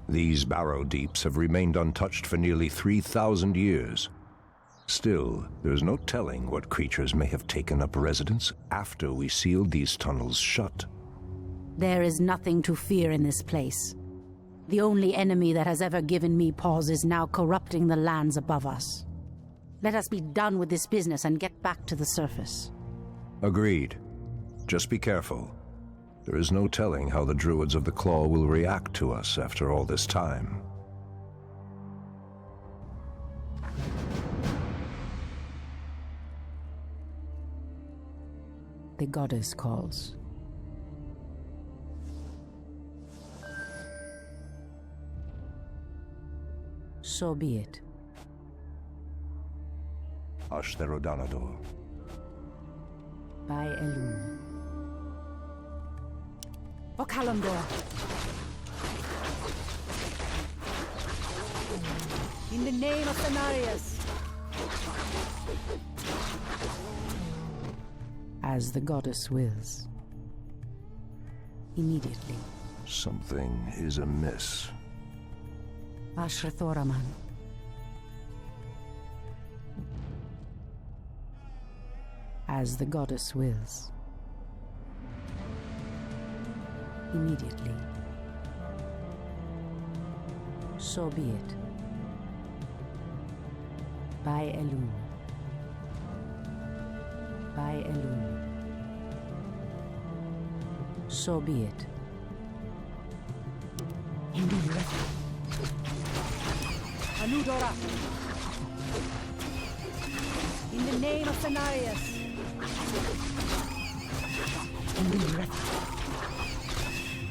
These barrow deeps have remained untouched for nearly 3,000 years. Still, there's no telling what creatures may have taken up residence after we sealed these tunnels shut. There is nothing to fear in this place. The only enemy that has ever given me pause is now corrupting the lands above us. Let us be done with this business and get back to the surface. Agreed. Just be careful. There is no telling how the Druids of the Claw will react to us after all this time. The goddess calls. So be it. Ashtherodanador. By Elun. Okalamdor. In the name of Cenarius. As the goddess wills. Immediately. Something is amiss. Ashrathoraman. As the goddess wills. Immediately. So be it. By Elun. By Elun. So be it. Anudora. In the name of Cenarius.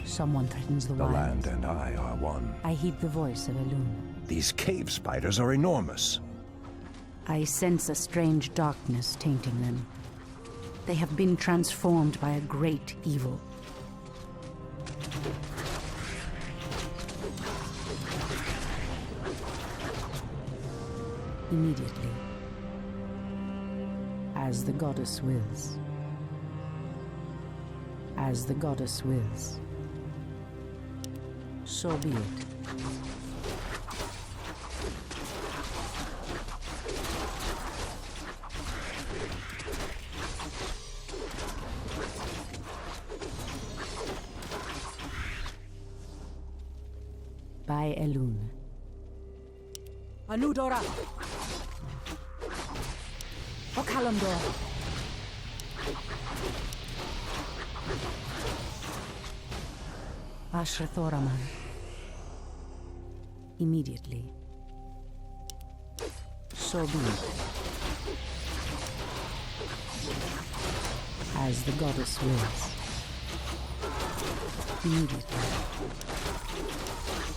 Someone threatens the The wild. land and I are one. I heed the voice of Elun. These cave spiders are enormous. I sense a strange darkness tainting them. They have been transformed by a great evil. Immediately. As the goddess wills. As the goddess wills. So be it. By Elun. Anudora. Okalamdor. Ashrathoraman. Immediately. So be it. As the goddess wills. Immediately.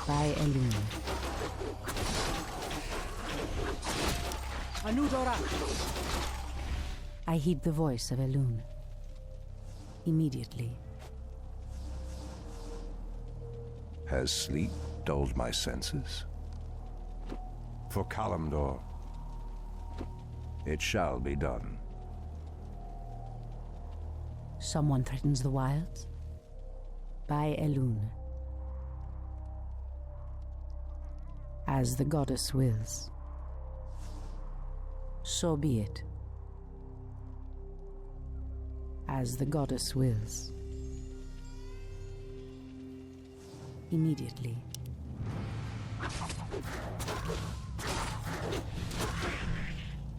By Elun. Anudora. I heed the voice of Elun. Immediately. Has sleep dulled my senses? For Kalimdor, it shall be done. Someone threatens the wilds? By Elun. As the goddess wills. So be it. As the goddess wills. Immediately.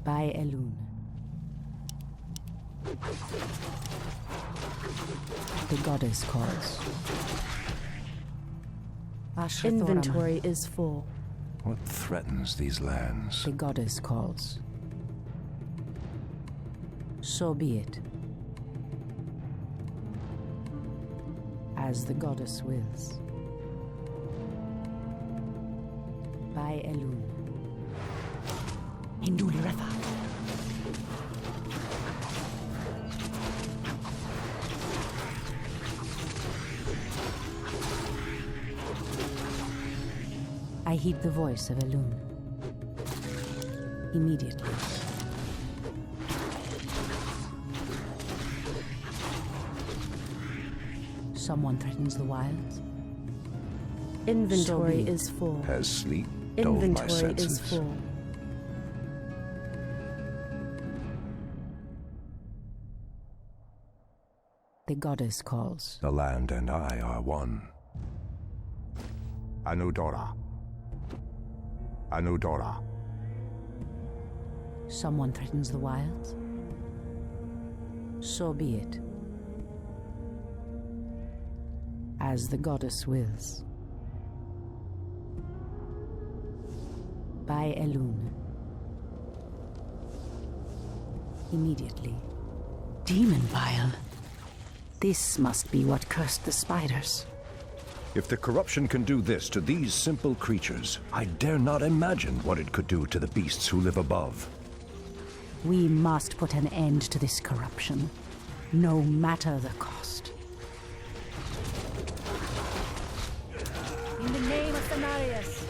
By Elun. The goddess calls. Inventory is full. What threatens these lands? The goddess calls. So be it. As the goddess wills. By Elun. Indul Refa. I heed the voice of Elun. Immediately. Someone threatens the wilds? Inventory is full. Has sleep dulled my senses? Inventory is full. The goddess calls. The land and I are one. Anudora. Anudora. Someone threatens the wilds? So be it. As the goddess wills. By Elune. Immediately. Demon bile. This must be what cursed the spiders. If the corruption can do this to these simple creatures, I dare not imagine what it could do to the beasts who live above. We must put an end to this corruption, no matter the cost. In the name of Thanarius.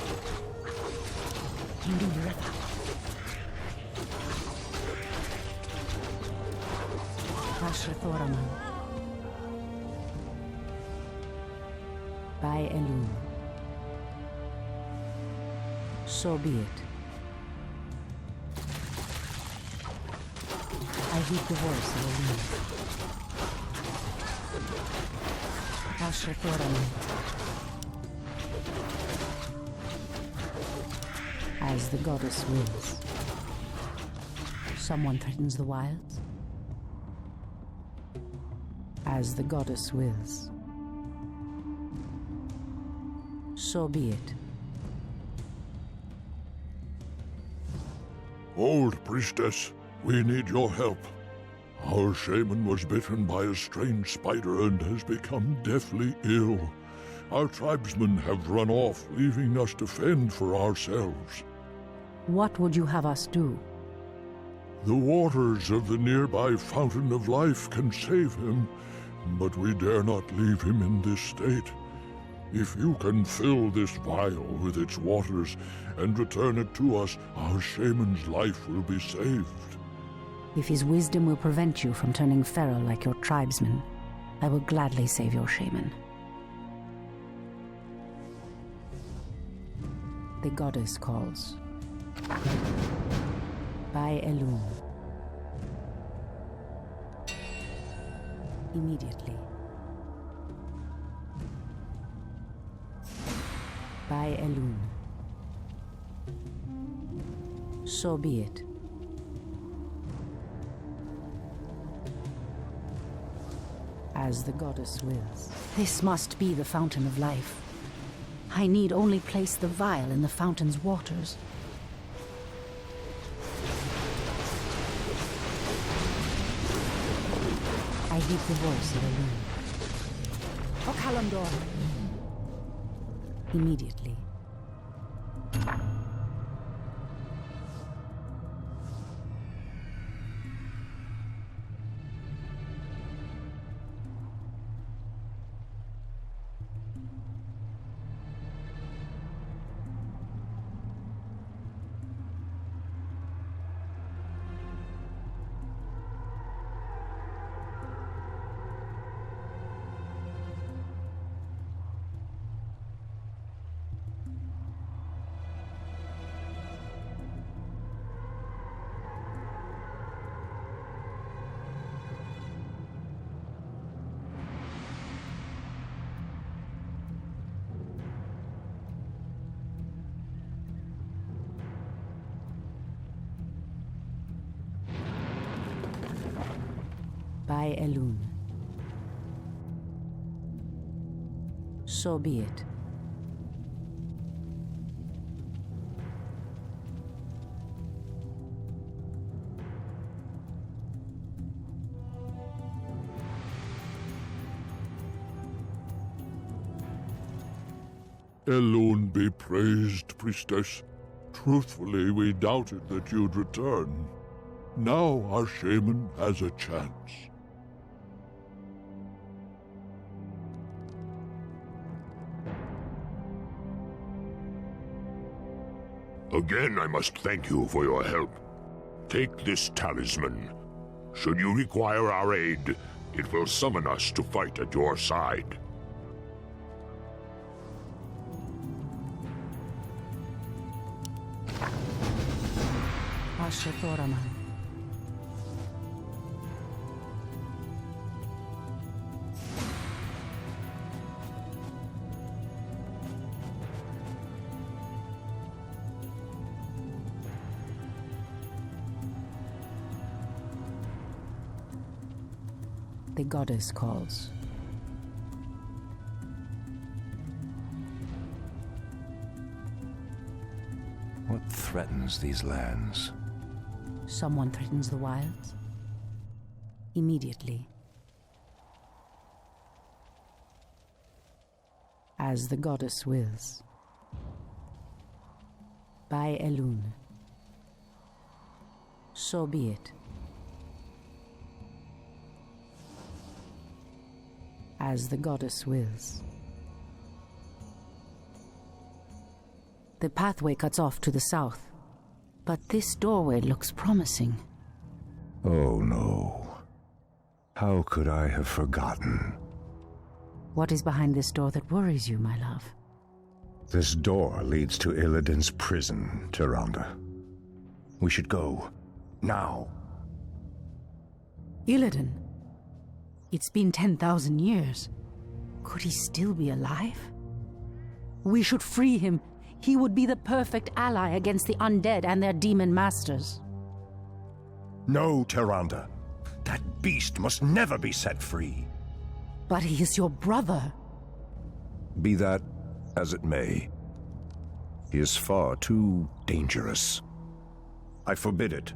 Ashrathoraman. By Elune. So be it. I heed the voice of Elune. Ashrathoraman. As the goddess wills. Someone threatens the wilds? As the goddess wills. So be it. Old priestess, we need your help. Our shaman was bitten by a strange spider and has become deathly ill. Our tribesmen have run off, leaving us to fend for ourselves. What would you have us do? The waters of the nearby Fountain of Life can save him, but we dare not leave him in this state. If you can fill this vial with its waters and return it to us, our shaman's life will be saved. If his wisdom will prevent you from turning feral like your tribesmen, I will gladly save your shaman. The goddess calls. By Elune. Immediately. By Elune. So be it. As the goddess wills. This must be the Fountain of Life. I need only place the vial in the fountain's waters. I heed the voice of Elune. Okalandor. Immediately. By Elune. So be it. Elune be praised, priestess. Truthfully, we doubted that you'd return. Now our shaman has a chance. Again, I must thank you for your help. Take this talisman. Should you require our aid, it will summon us to fight at your side. Ashathoraman. The goddess calls. What threatens these lands? Someone threatens the wilds. Immediately. As the goddess wills. By Elun. So be it. As the goddess wills. The pathway cuts off to the south, but this doorway looks promising. Oh no. How could I have forgotten? What is behind this door that worries you, my love? This door leads to Illidan's prison, Tyrande. We should go. Now. Illidan? It's been 10,000 years. Could he still be alive? We should free him. He would be the perfect ally against the undead and their demon masters. No, Tyrande. That beast must never be set free. But he is your brother. Be that as it may, he is far too dangerous. I forbid it.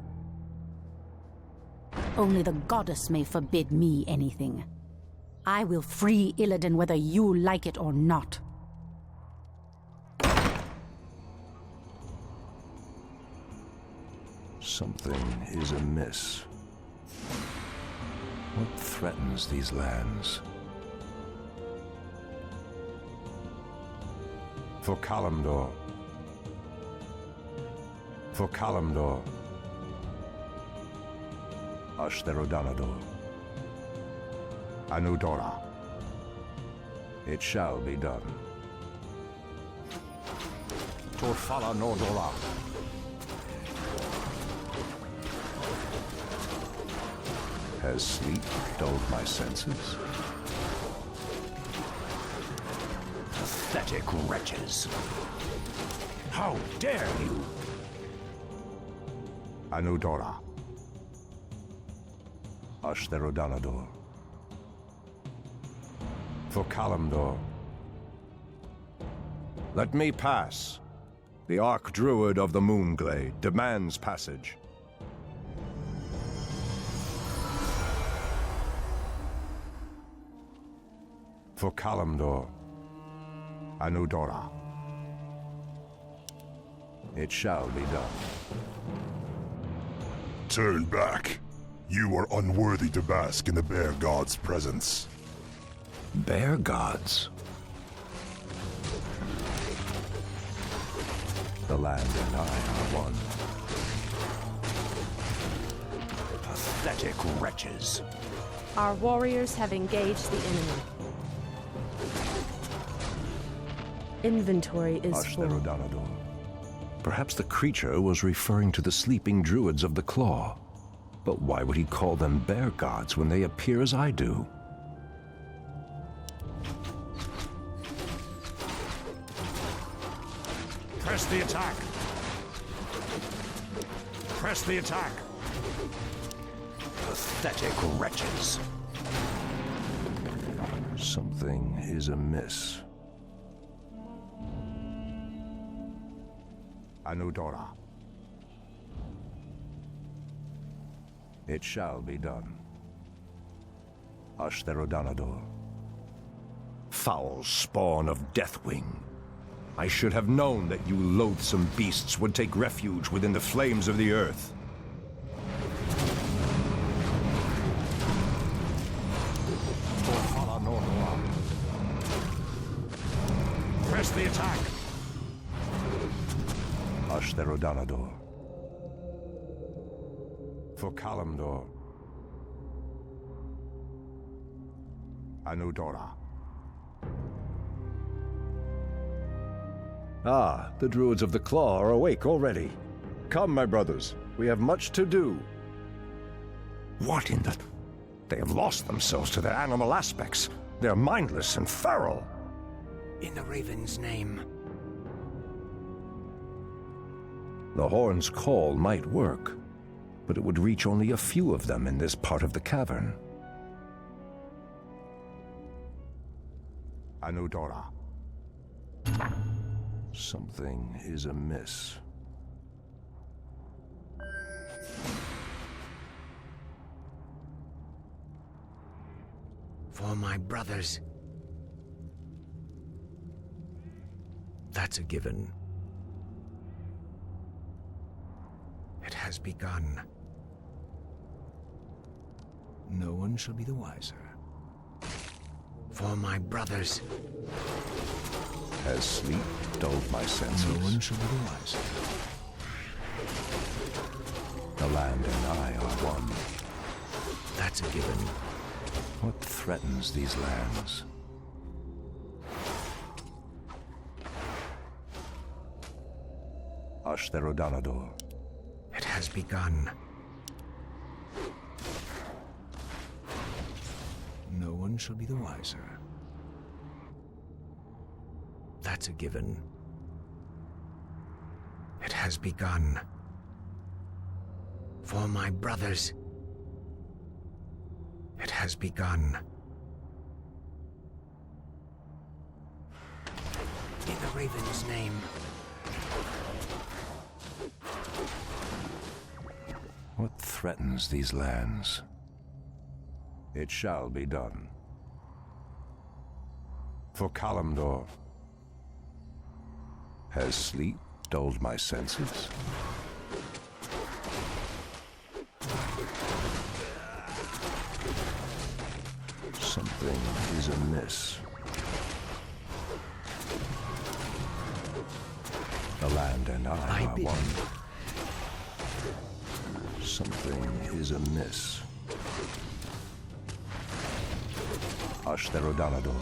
Only the goddess may forbid me anything. I will free Illidan whether you like it or not. Something is amiss. What threatens these lands? For Kalimdor. For Kalimdor. Ashtherodanador. Anudora. It shall be done. Torfala Nordora. Has sleep dulled my senses? Pathetic wretches! How dare you! Anudora. Ashtherodanador. For Kalimdor. Let me pass. The Archdruid of the Moonglade demands passage. For Kalimdor. Anudora. It shall be done. Turn back. You are unworthy to bask in the Bear God's presence. Bear gods? The land and I are one. Pathetic wretches. Our warriors have engaged the enemy. Inventory is full. Ashtherodanador. Perhaps the creature was referring to the sleeping druids of the Claw. But why would he call them bear gods when they appear as I do? Press the attack! Press the attack! Pathetic wretches. Something is amiss. Anudora. It shall be done. Ashtherodanador. Foul spawn of Deathwing. I should have known that you loathsome beasts would take refuge within the flames of the earth. Press the attack! Ashtherodanador. For Kalimdor. Anudora. Ah, the Druids of the Claw are awake already. Come, my brothers. We have much to do. What in the... They have lost themselves to their animal aspects. They're mindless and feral. In the Raven's name. The horn's call might work, but it would reach only a few of them in this part of the cavern. Anudora. Something is amiss. For my brothers. That's a given. It has begun. No one shall be the wiser. For my brothers. Has sleep dulled my senses? No one shall be the wiser. The land and I are one. That's a given. What threatens these lands? Ashtherodanador. It has begun. No one shall be the wiser. That's a given. It has begun. For my brothers. It has begun. In the Raven's name. What threatens these lands? It shall be done. For Kalimdor. Has sleep dulled my senses? Something is amiss. The land and I are one. Something is amiss. Ashtherodanador.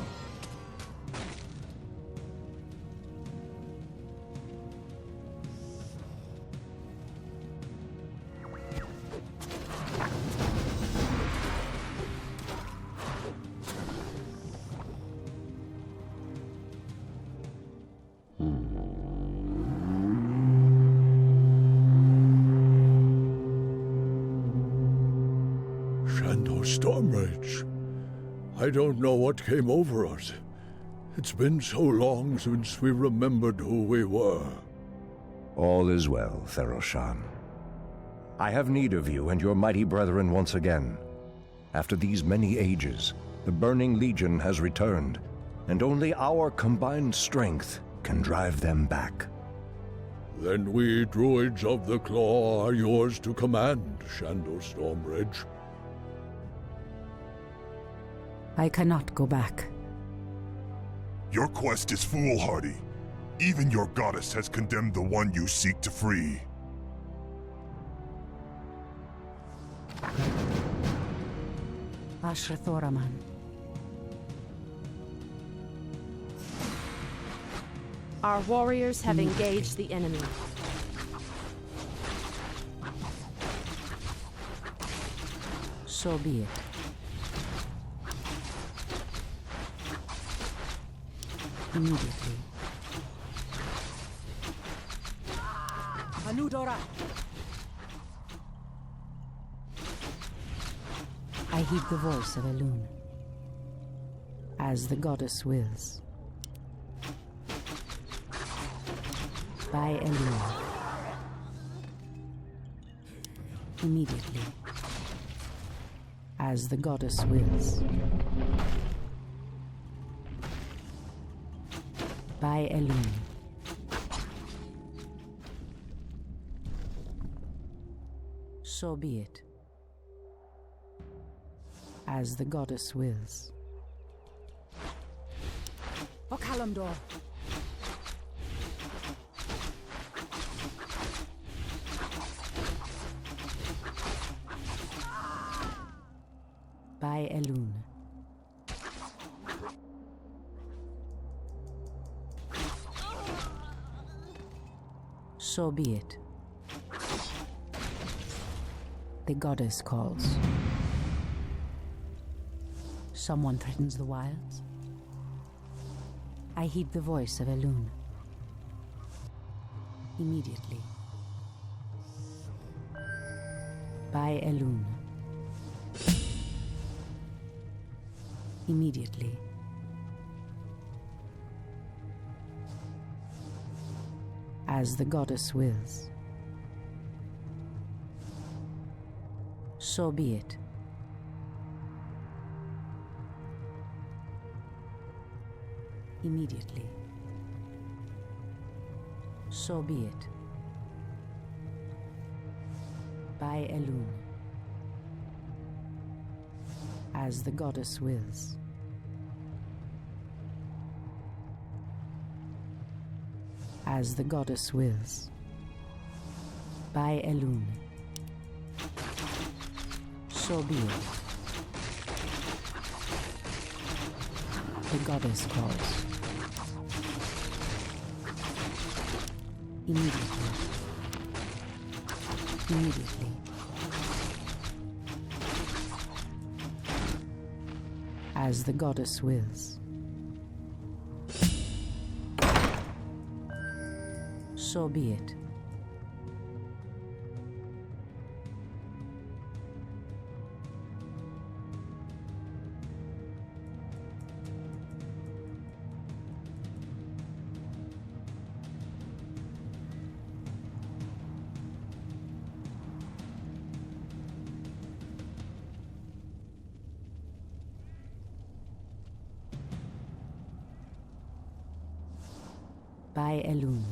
Stormrage. I don't know what came over us. It's been so long since we remembered who we were. All is well, Theroshan. I have need of you and your mighty brethren once again. After these many ages, the Burning Legion has returned, and only our combined strength can drive them back. Then we druids of the Claw are yours to command, Shandor Stormrage. I cannot go back. Your quest is foolhardy. Even your goddess has condemned the one you seek to free. Ashrathoraman. Our warriors have engaged the enemy. So be it. Immediately. Anudora! I heed the voice of Elune. As the goddess wills. By Elune. Immediately. As the goddess wills. By Elune. So be it. As the goddess wills. For Kalimdor! By Elune. So be it. The goddess calls. Someone threatens the wilds. I heed the voice of Elune. Immediately. By Elune. Immediately. As the goddess wills. So be it. Immediately. So be it. By Elune. As the goddess wills. As the goddess wills. By Elune. So be it. The goddess calls. Immediately. Immediately. As the goddess wills. So be it. By Elune.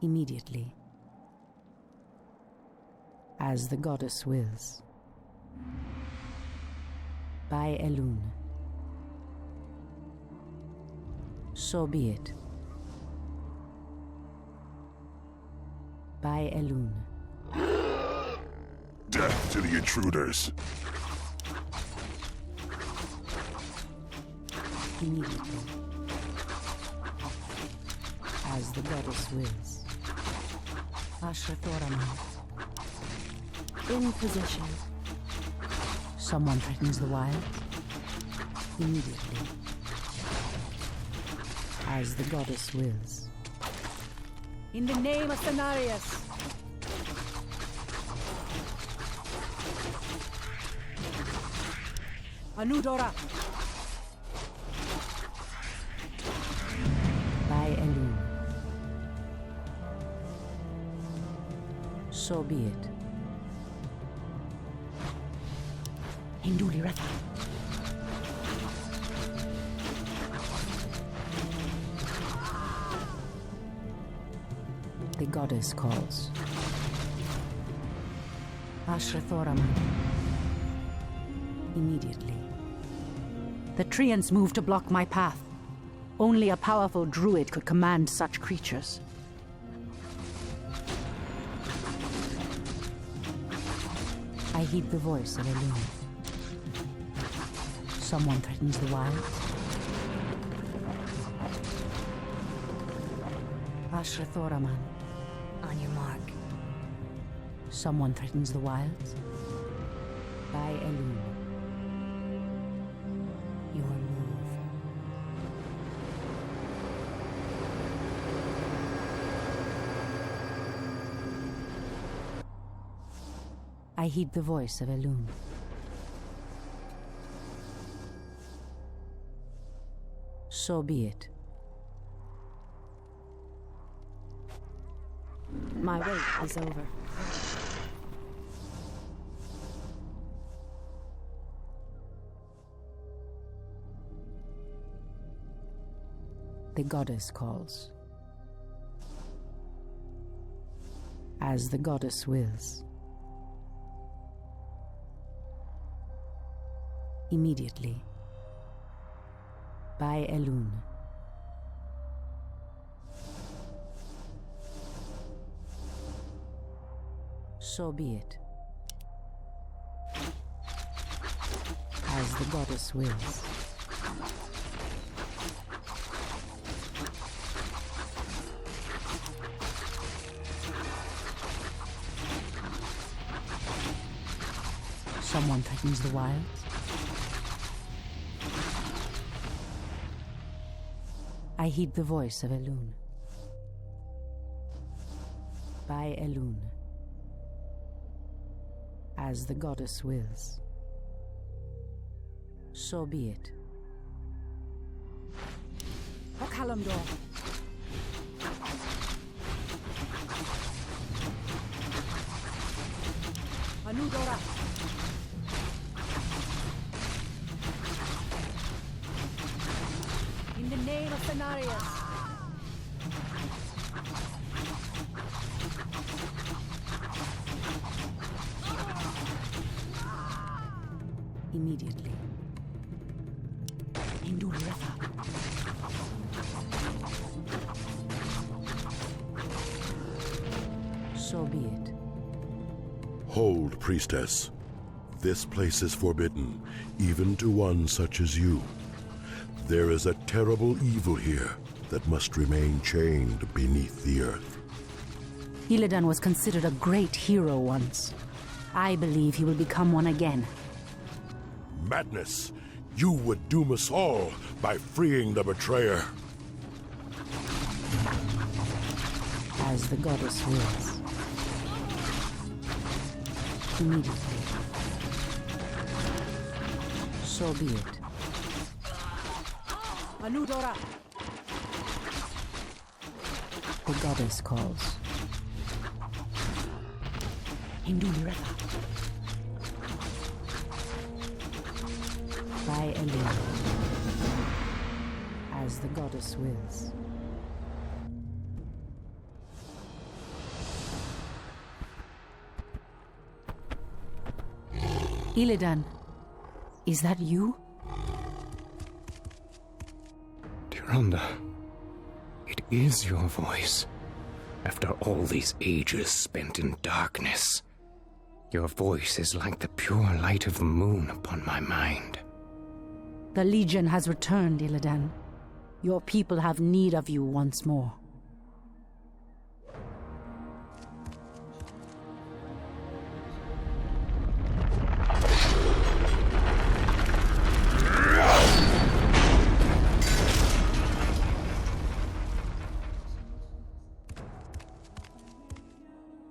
Immediately. As the goddess wills. By Elune. So be it. By Elune. Death to the intruders. Immediately. As the goddess wills. Ashrathoraman. In position. Someone threatens the wild. Immediately. As the goddess wills. In the name of Cenarius. Anudora. By Elune. So be it. Hinduli Ratha. The goddess calls. Ashrathoraman. Immediately. The treants move to block my path. Only a powerful druid could command such creatures. I heed the voice of Elune. Someone threatens the wild. Ashrathoraman. On your mark. Someone threatens the wilds. By Elune. Your move. I heed the voice of Elune. So be it. My wait is over. The goddess calls. As the goddess wills. Immediately. By Elune. So be it. As the goddess wills. Someone threatens the wilds. I heed the voice of Elune. By Elune. As the goddess wills. So be it. Kalimdor. Anudora. In the name of Cenarius. Immediately. Indulrefa. So be it. Hold, priestess. This place is forbidden, even to one such as you. There is a terrible evil here that must remain chained beneath the earth. Illidan was considered a great hero once. I believe he will become one again. Madness! You would doom us all by freeing the betrayer. As the goddess wills. Immediately. So be it. Anudora. The goddess calls. Indulrefa. By Elune. As the goddess wills. Illidan, is that you? Tyrande, it is your voice. After all these ages spent in darkness, your voice is like the pure light of the moon upon my mind. The Legion has returned, Illidan. Your people have need of you once more.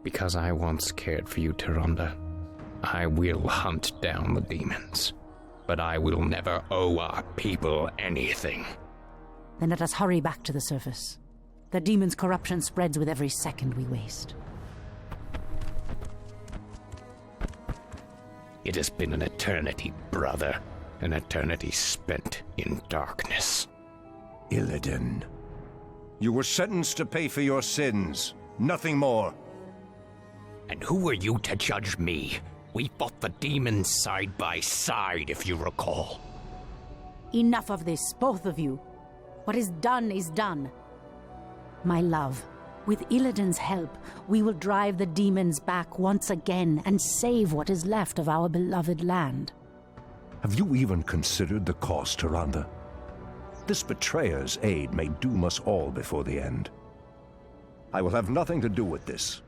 Because I once cared for you, Tyrande, I will hunt down the demons. But I will never owe our people anything. Then let us hurry back to the surface. The demon's corruption spreads with every second we waste. It has been an eternity, brother. An eternity spent in darkness. Illidan, you were sentenced to pay for your sins. Nothing more. And who are you to judge me? We fought the demons side by side, if you recall. Enough of this, both of you. What is done. My love, with Illidan's help, we will drive the demons back once again and save what is left of our beloved land. Have you even considered the cost, Tyrande? This betrayer's aid may doom us all before the end. I will have nothing to do with this.